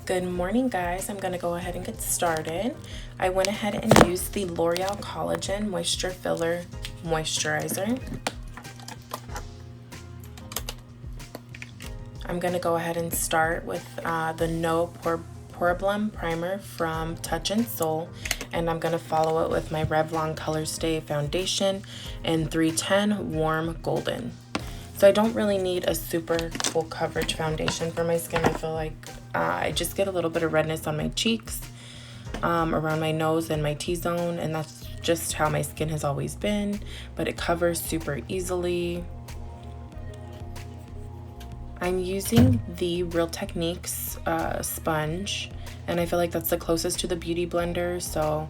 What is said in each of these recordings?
Good morning, guys. I'm going to go ahead and get started. I went ahead and used the L'Oreal Collagen Moisture Filler Moisturizer. I'm going to go ahead and start with the No Problem Primer from Touch in Sol, and I'm going to follow it with my Revlon Colorstay Foundation in 310 Warm Golden. So I don't really need a super full coverage foundation for my skin. I feel like I just get a little bit of redness on my cheeks, around my nose and my T-zone, and that's just how my skin has always been, but it covers super easily. I'm using the Real Techniques sponge, and I feel like that's the closest to the Beauty Blender,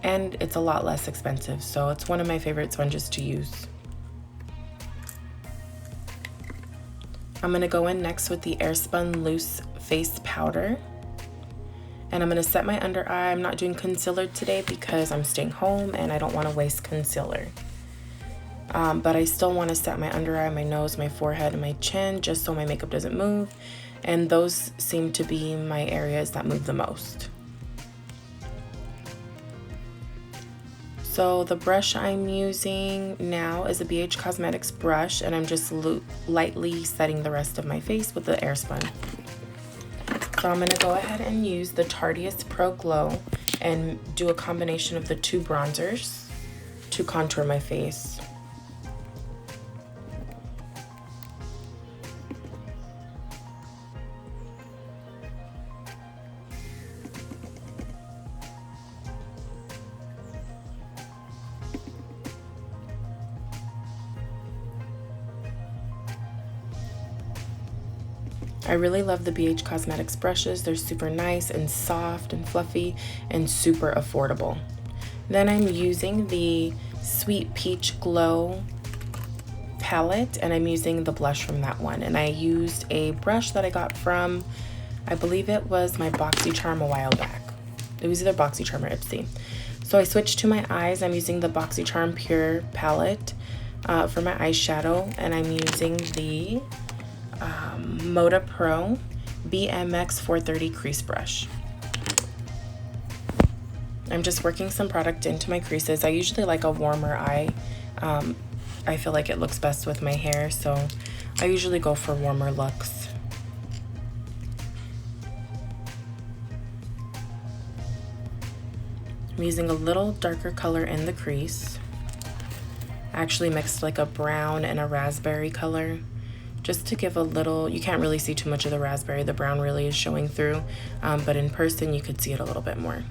and it's a lot less expensive, so it's one of my favorite sponges to use. I'm going to go in next with the Airspun Loose Face Powder. And I'm going to set my under eye. I'm not doing concealer today because I'm staying home and I don't want to waste concealer. But I still want to set my under eye, my nose, my forehead, and my chin just so my makeup doesn't move. And those seem to be my areas that move the most. So the brush I'm using now is a BH Cosmetics brush, and I'm just lightly setting the rest of my face with the Airspun. So I'm going to go ahead and use the Tarteist Pro Glow and do a combination of the two bronzers to contour my face. I really love the BH Cosmetics brushes. They're super nice and soft and fluffy and super affordable. Then I'm using the Sweet Peach Glow palette, and I'm using the blush from that one. And I used a brush that I got from, I believe it was my BoxyCharm a while back. It was either BoxyCharm or Ipsy. So I switched to my eyes. I'm using the BoxyCharm Pure palette for my eyeshadow, and I'm using the Moda Pro BMX 430 crease brush. I'm just working some product into my creases. I usually like a warmer eye. I feel like it looks best with my hair, so I usually go for warmer looks. I'm using a little darker color in the crease. I actually mixed like a brown and a raspberry color, just to give a little, you can't really see too much of the raspberry, the brown really is showing through, but in person you could see it a little bit more.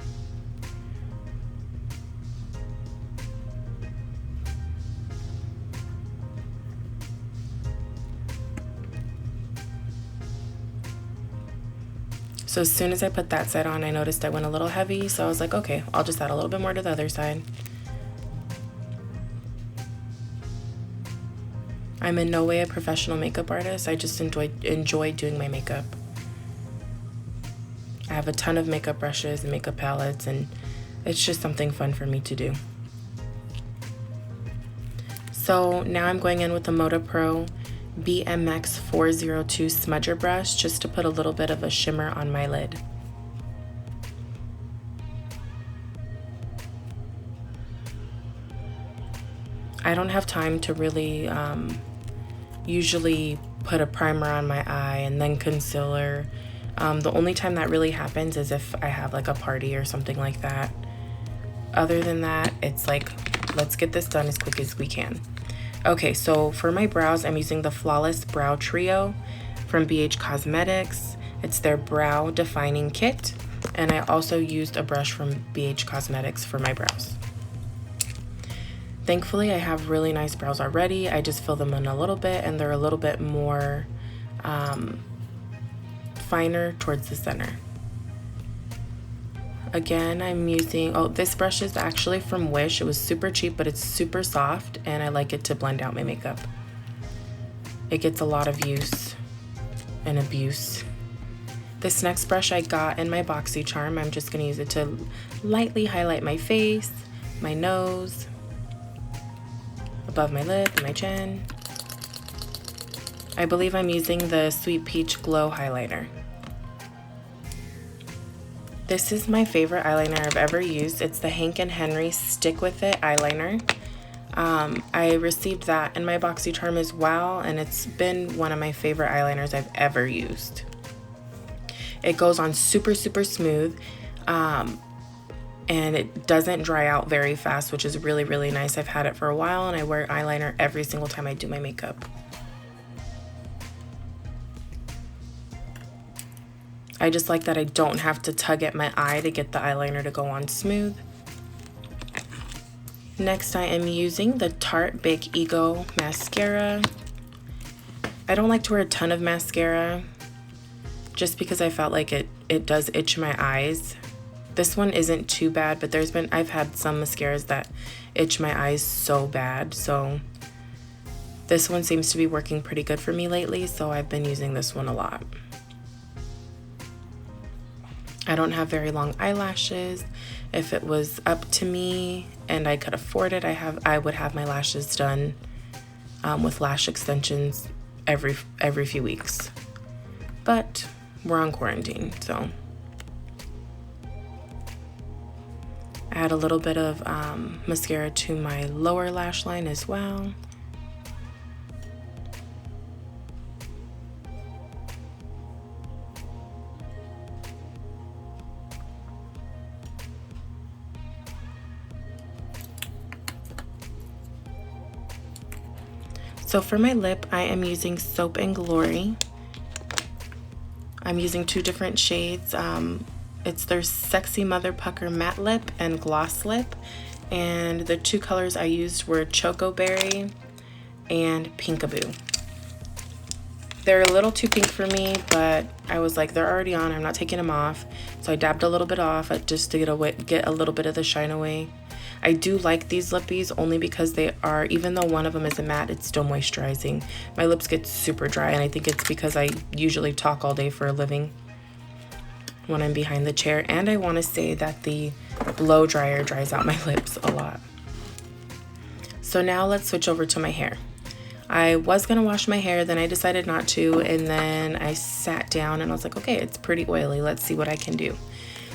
So as soon as I put that set on, I noticed I went a little heavy, so I was like, okay, I'll just add a little bit more to the other side. I'm in no way a professional makeup artist. I just enjoy doing my makeup. I have a ton of makeup brushes and makeup palettes, and it's just something fun for me to do. So now I'm going in with the Moda Pro BMX 402 smudger brush just to put a little bit of a shimmer on my lid. I don't have time to really usually put a primer on my eye and then concealer. The only time that really happens is if I have like a party or something like that. Other than that, it's like, let's get this done as quick as we can. Okay, so for my brows, I'm using the Flawless Brow Trio from BH Cosmetics. It's their brow defining kit, and I also used a brush from BH Cosmetics for my brows. Thankfully, I have really nice brows already. I just fill them in a little bit, and they're a little bit more finer towards the center. Again, I'm using, this brush is actually from Wish. It was super cheap, but it's super soft, and I like it to blend out my makeup. It gets a lot of use and abuse. This next brush I got in my BoxyCharm. I'm just gonna use it to lightly highlight my face, my nose, above my lip, and my chin. I believe I'm using the Sweet Peach Glow highlighter. This is my favorite eyeliner I've ever used. It's the Hank & Henry Stick With It eyeliner. I received that in my BoxyCharm as well, and it's been one of my favorite eyeliners I've ever used. It goes on super, super smooth, and it doesn't dry out very fast, which is really, really nice. I've had it for a while, and I wear eyeliner every single time I do my makeup. I just like that I don't have to tug at my eye to get the eyeliner to go on smooth. Next, I am using the Tarte Big Ego mascara. I don't like to wear a ton of mascara just because I felt like it does itch my eyes. This one isn't too bad, but I've had some mascaras that itch my eyes so bad. So this one seems to be working pretty good for me lately, so I've been using this one a lot. I don't have very long eyelashes. If it was up to me and I could afford it, I would have my lashes done with lash extensions every few weeks. But we're on quarantine, so I add a little bit of mascara to my lower lash line as well. So for my lip, I am using Soap & Glory. I'm using two different shades. It's their Sexy Mother Pucker Matte Lip and Gloss Lip. And the two colors I used were Choco Berry and Pinkaboo. They're a little too pink for me, but I was like, they're already on, I'm not taking them off. So I dabbed a little bit off just to get a little bit of the shine away. I do like these lippies only because they are, even though one of them is a matte, it's still moisturizing. My lips get super dry, and I think it's because I usually talk all day for a living when I'm behind the chair. And I want to say that the blow dryer dries out my lips a lot. So now let's switch over to my hair. I was gonna wash my hair, then I decided not to, and then I sat down and I was like, okay, it's pretty oily. Let's see what I can do.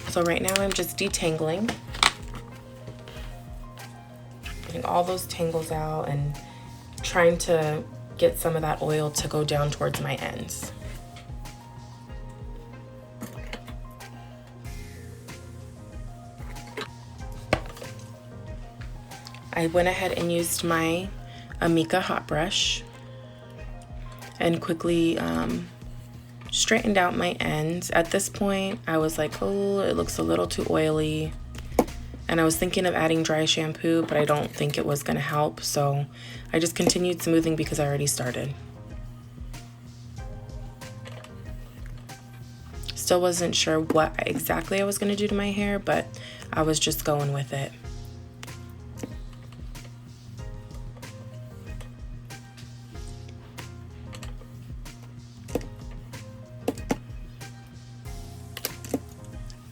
So right now I'm just detangling. Getting all those tangles out and trying to get some of that oil to go down towards my ends. I went ahead and used my Amika hot brush and quickly straightened out my ends. At this point, I was like, oh, it looks a little too oily. And I was thinking of adding dry shampoo, but I don't think it was gonna help. So I just continued smoothing because I already started. Still wasn't sure what exactly I was gonna do to my hair, but I was just going with it.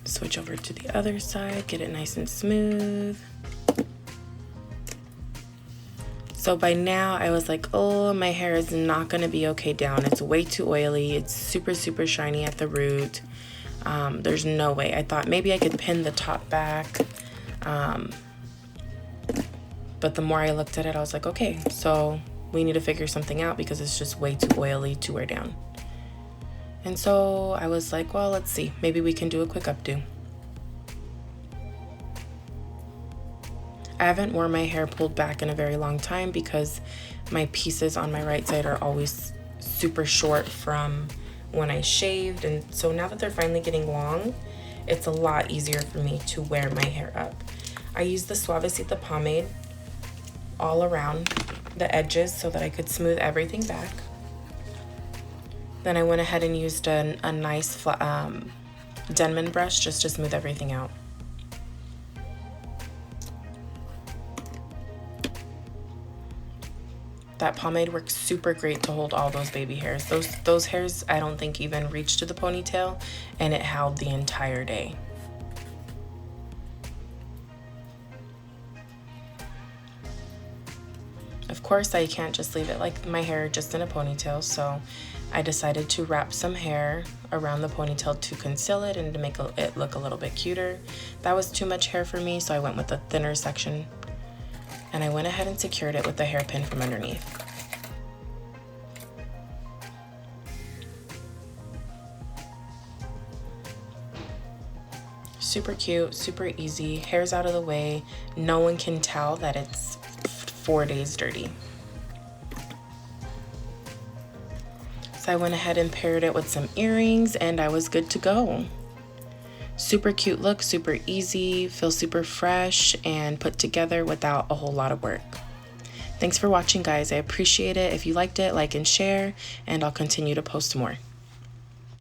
Switch over to the other side, get it nice and smooth. So by now I was like, oh, my hair is not gonna be okay down. It's way too oily. It's super, super shiny at the root. There's no way. I thought maybe I could pin the top back. But the more I looked at it, I was like, okay, so we need to figure something out because it's just way too oily to wear down. And so I was like, well, let's see. Maybe we can do a quick updo. I haven't worn my hair pulled back in a very long time because my pieces on my right side are always super short from when I shaved. And so now that they're finally getting long, it's a lot easier for me to wear my hair up. I used the Suavecita pomade all around the edges so that I could smooth everything back. Then I went ahead and used a nice Denman brush just to smooth everything out. That pomade works super great to hold all those baby hairs. Those hairs I don't think even reached to the ponytail, and it held the entire day. Of course, I can't just leave it like my hair just in a ponytail, so I decided to wrap some hair around the ponytail to conceal it and to make it look a little bit cuter. That was too much hair for me, so I went with a thinner section. And I went ahead and secured it with the hairpin from underneath. Super cute, super easy, hair's out of the way. No one can tell that it's 4 days dirty. So I went ahead and paired it with some earrings and I was good to go. Super cute look, super easy, feels super fresh and put together without a whole lot of work. Thanks for watching, guys. I appreciate it. If you liked it, like and share, and I'll continue to post more.